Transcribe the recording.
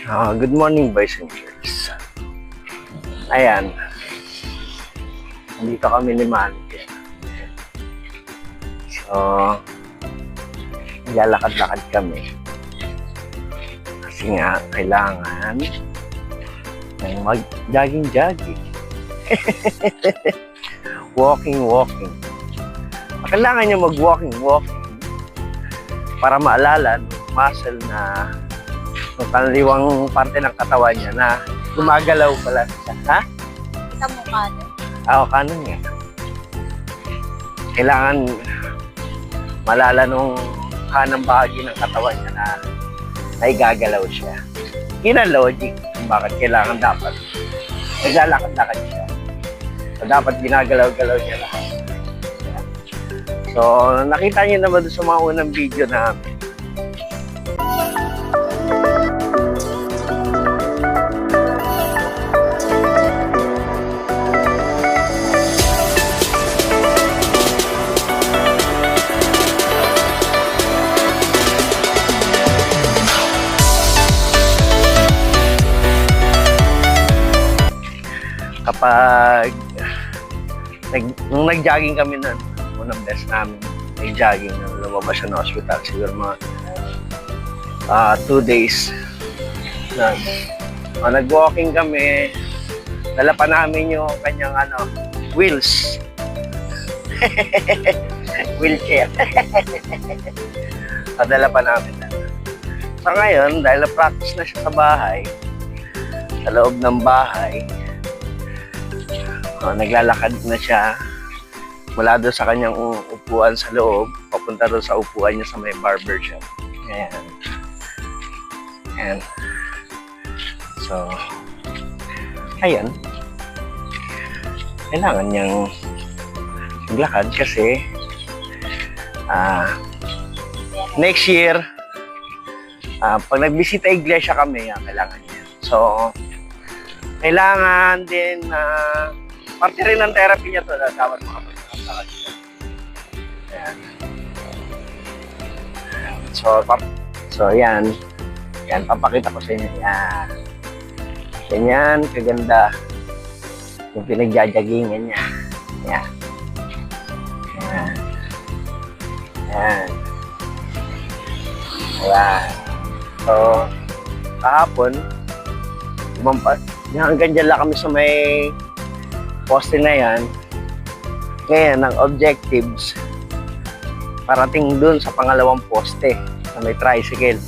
Good morning, boys and girls. Ayan. Nandito kami ni Manke. So, naglalakad-lakad kami. Kasi nga, kailangan ng mag-jogging-jogging. Walking-walking. Kailangan nyo mag-walking-walking para maalala ng muscle na yung kanliwang parte ng katawan niya na gumagalaw pala siya. Ha? Kita mo kanan. Kanan nga. Kailangan malala nung kanang bahagi ng katawan niya na naigagalaw siya. Yun ang logic kung bakit kailangan dapat naglalakad-lakad siya. So, dapat ginagalaw-galaw niya lahat. So, nakita niyo naman doon sa mga unang video namin. Kapag nung nag-jogging kami nun, unang best namin nag-jogging nung lumabas siya ng hospital, siguro mga 2 days na nag-walking kami, dala pa namin yung kanyang wheels. Wheelchair. Dala pa namin na. So ngayon, dahil na-practice na siya sa bahay, sa loob ng bahay, naglalakad na siya mula doon sa kanyang upuan sa loob papunta doon sa upuan niya sa may barber shop. Ayan. Ayan. So, ayan. Kailangan niyang maglakad kasi next year pag nagbisita iglesia kami, kailangan niya. So, kailangan din parte rin ng therapy niya to na dapat makapagkakasakal siya. Ayan. So, yan. Yan, papakita ko sa inyo. Yan. Ganyan, kaganda. Yung pinagjajagingan niya. Yan. Yan. Yan. Ayan. So, kahapon, hanggang dyan lang kami sa may poste na yan. Ngayon, ang objectives parating dun sa pangalawang poste sa may tricycle.